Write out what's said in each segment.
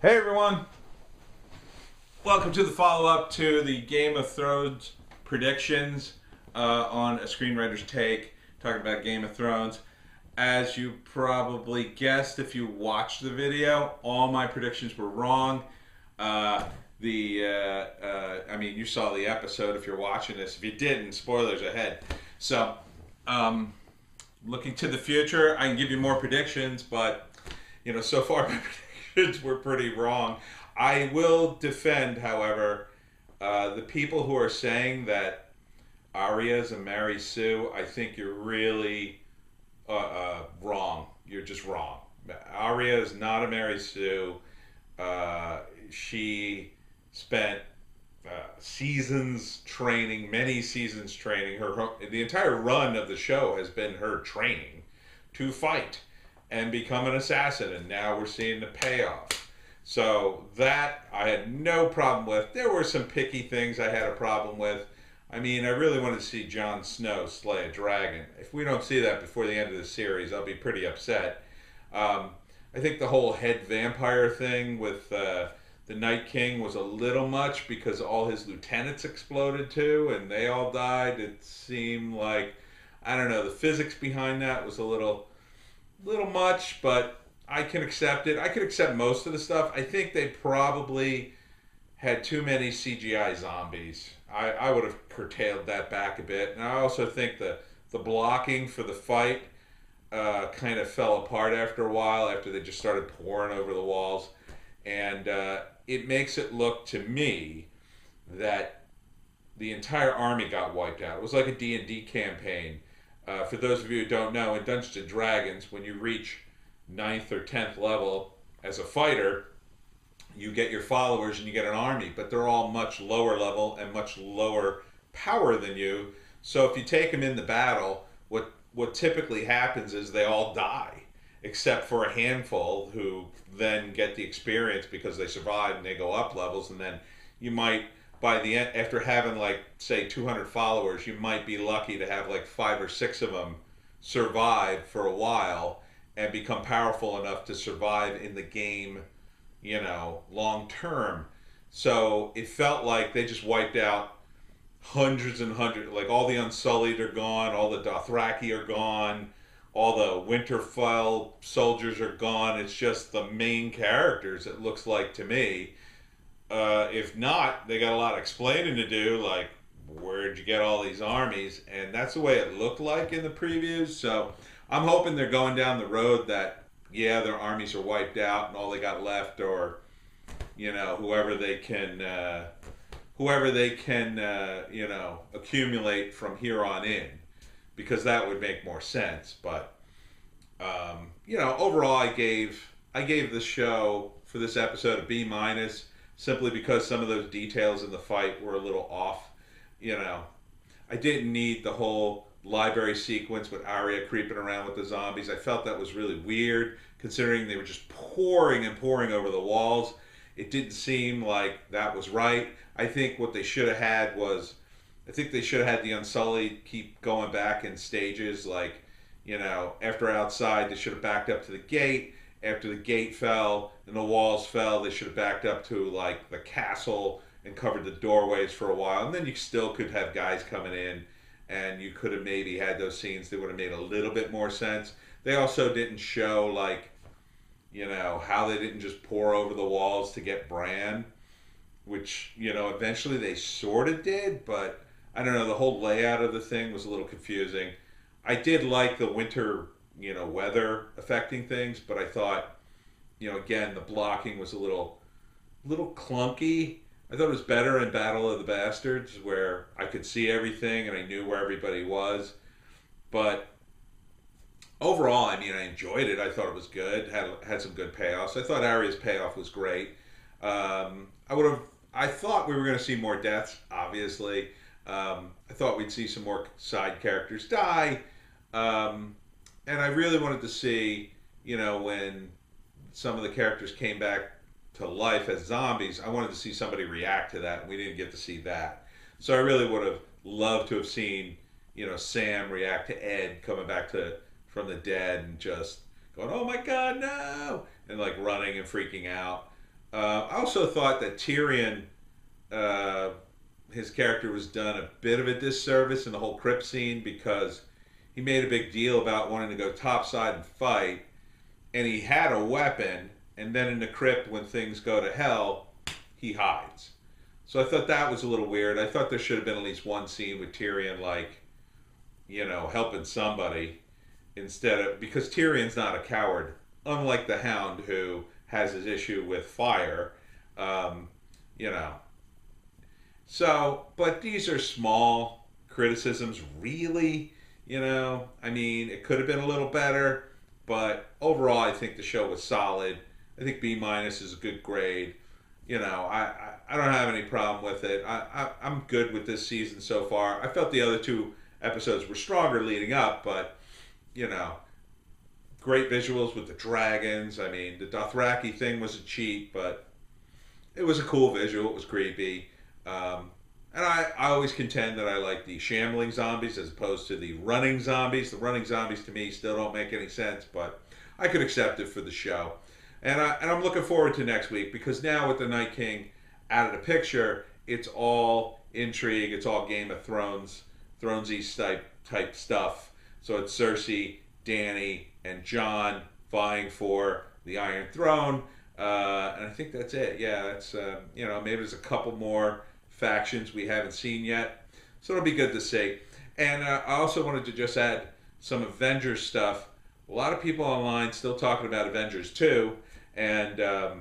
Hey everyone, welcome to the follow-up to the Game of Thrones predictions on a screenwriter's take, talking about Game of Thrones. As you probably guessed if you watched the video, all my predictions were wrong. I mean, you saw the episode if you're watching this. If you didn't, spoilers ahead. So, looking to the future, I can give you more predictions, but, so far my predictions were pretty wrong. I will defend, however, the people who are saying that Arya's a Mary Sue. I think you're really wrong. You're just wrong. Arya is not a Mary Sue. She spent seasons training, many seasons training. The entire run of the show has been her training to fight and become an assassin, and now we're seeing the payoff. So that I had no problem with. There were some picky things I had a problem with. I mean, I really wanted to see Jon Snow slay a dragon. If we don't see that before the end of the series, I'll be pretty upset. I think the whole head vampire thing with the Night King was a little much because all his lieutenants exploded too, and they all died. It seemed like, I don't know, the physics behind that was a little much, but I can accept it. I can accept most of the stuff. I think they probably had too many CGI zombies. I would have curtailed that back a bit. And I also think the blocking for the fight kind of fell apart after a while, after they just started pouring over the walls. And it makes it look to me that the entire army got wiped out. It was like a D&D campaign. For those of you who don't know, in Dungeons & Dragons, when you reach 9th or 10th level as a fighter, you get your followers and you get an army, but they're all much lower level and much lower power than you. So if you take them in the battle, what typically happens is they all die, except for a handful who then get the experience because they survive and they go up levels. And then you might, by the end, after having like say 200 followers, you might be lucky to have like 5 or 6 of them survive for a while and become powerful enough to survive in the game, long term. So it felt like they just wiped out hundreds and hundreds, like all the Unsullied are gone, all the Dothraki are gone, all the Winterfell soldiers are gone. It's just the main characters, it looks like to me. If not, they got a lot of explaining to do, like, where'd you get all these armies? And that's the way it looked like in the previews. So I'm hoping they're going down the road that, yeah, their armies are wiped out and all they got left, or, whoever they can, accumulate from here on in, because that would make more sense. But, overall, I gave the show for this episode a B minus, simply because some of those details in the fight were a little off. I didn't need the whole library sequence with Arya creeping around with the zombies. I felt that was really weird, considering they were just pouring and pouring over the walls. It didn't seem like that was right. I think what they should have had was, the Unsullied keep going back in stages. Like, after outside, they should have backed up to the gate. After the gate fell and the walls fell, they should have backed up to like the castle and covered the doorways for a while. And then you still could have guys coming in, and you could have maybe had those scenes that would have made a little bit more sense. They also didn't show, like, how they didn't just pour over the walls to get Bran, which, eventually they sort of did, but I don't know, the whole layout of the thing was a little confusing. I did like the winter, weather affecting things, but I thought, again, the blocking was a little clunky. I thought it was better in Battle of the Bastards, where I could see everything and I knew where everybody was. But overall, I enjoyed it. I thought it was good. Had some good payoffs. I thought Arya's payoff was great. I thought we were going to see more deaths, obviously. I thought we'd see some more side characters die. And I really wanted to see, when some of the characters came back to life as zombies, I wanted to see somebody react to that. We didn't get to see that. So I really would have loved to have seen, Sam react to Ed coming back from the dead and just going, oh my God, no! And like running and freaking out. I also thought that Tyrion, uh, his character was done a bit of a disservice in the whole crypt scene because he made a big deal about wanting to go topside and fight, and he had a weapon, and then in the crypt when things go to hell, he hides. So I thought that was a little weird. I thought there should have been at least one scene with Tyrion, like, helping somebody instead of, because Tyrion's not a coward, unlike the Hound who has his issue with fire. Um, you know, but these are small criticisms, really. I mean, it could have been a little better, but overall, I think the show was solid. I think B minus is a good grade. I don't have any problem with it. I'm good with this season so far. I felt the other two episodes were stronger leading up, but you know, great visuals with the dragons. I mean, the Dothraki thing was a cheat, but it was a cool visual. It was creepy. And I always contend that I like the shambling zombies as opposed to the running zombies. The running zombies to me still don't make any sense, but I could accept it for the show. And I'm looking forward to next week because now with the Night King out of the picture, it's all intrigue. It's all Game of Thrones, Thronesy type stuff. So it's Cersei, Dany, and Jon vying for the Iron Throne. And I think that's it. Yeah, that's maybe there's a couple more factions we haven't seen yet, so it'll be good to see. And I also wanted to just add some Avengers stuff. A lot of people online still talking about Avengers 2, and a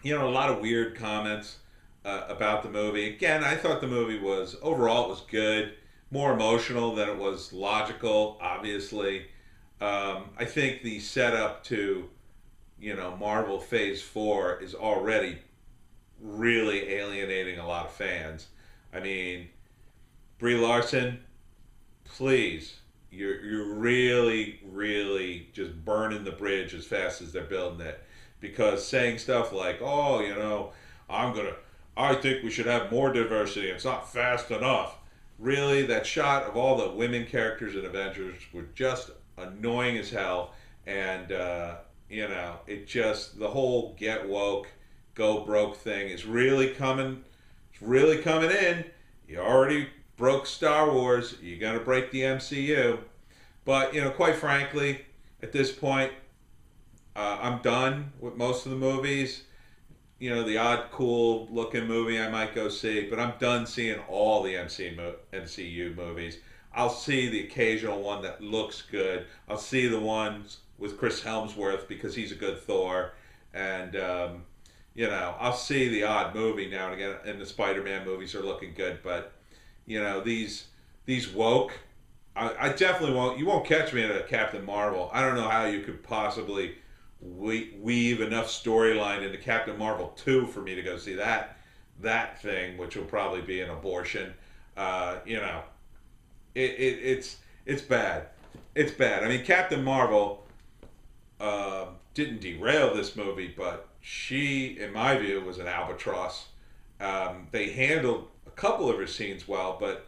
lot of weird comments about the movie. Again, I thought the movie was overall it was good, more emotional than it was logical. Obviously, I think the setup to Marvel Phase 4 is already really alienating a lot of fans. I mean, Brie Larson, please, you're really just burning the bridge as fast as they're building it, because saying stuff like, oh, I think we should have more diversity. It's not fast enough. Really, that shot of all the women characters in Avengers were just annoying as hell, and it just the whole get woke go broke thing is really coming. It's really coming in. You already broke Star Wars. You're gonna break the MCU. But quite frankly, at this point, I'm done with most of the movies. The odd cool looking movie I might go see, but I'm done seeing all the MCU movies. I'll see the occasional one that looks good. I'll see the ones with Chris Hemsworth because he's a good Thor, and I'll see the odd movie now and again, and the Spider-Man movies are looking good, but these woke, I definitely won't. You won't catch me at a Captain Marvel. I don't know how you could possibly weave enough storyline into Captain Marvel 2 for me to go see that thing, which will probably be an abortion. It's bad. It's bad. I mean, Captain Marvel didn't derail this movie, but she, in my view, was an albatross. They handled a couple of her scenes well, but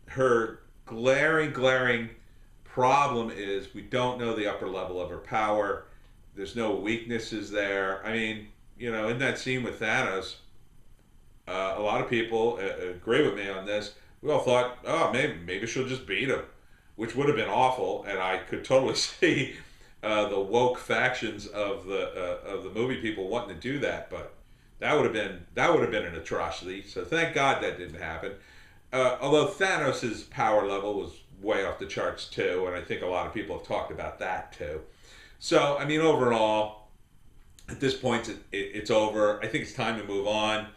her glaring problem is we don't know the upper level of her power. There's no weaknesses there. I mean, in that scene with Thanos, a lot of people agree with me on this. We all thought, oh, maybe she'll just beat him, which would have been awful, and I could totally see the woke factions of the movie people wanting to do that, but that would have been an atrocity. So thank God that didn't happen. Although Thanos' power level was way off the charts too, and I think a lot of people have talked about that too. So I mean, overall, at this point, it's over. I think it's time to move on.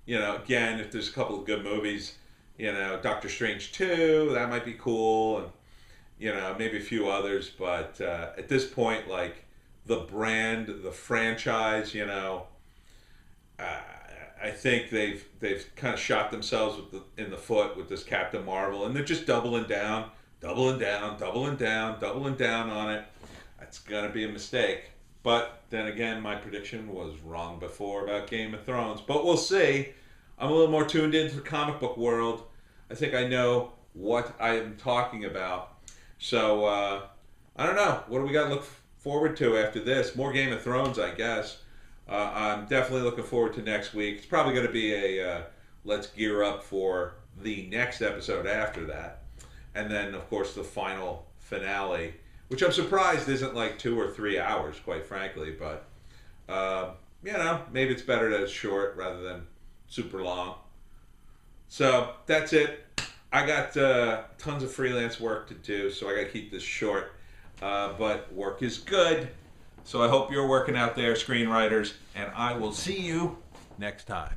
Again, if there's a couple of good movies, Doctor Strange 2, that might be cool, and maybe a few others, but at this point, like the brand, the franchise, I think they've kind of shot themselves in the foot with this Captain Marvel, and they're just doubling down on it. That's gonna be a mistake. But then again, my prediction was wrong before about Game of Thrones. But we'll see. I'm a little more tuned into the comic book world. I think I know what I am talking about. So, I don't know. What do we got to look forward to after this? More Game of Thrones, I guess. I'm definitely looking forward to next week. It's probably going to be a let's gear up for the next episode after that. And then, of course, the final finale, which I'm surprised isn't like 2 or 3 hours, quite frankly. But, maybe it's better that it's short rather than super long. So that's it. I got tons of freelance work to do, so I got to keep this short. But work is good. So I hope you're working out there, screenwriters, and I will see you next time.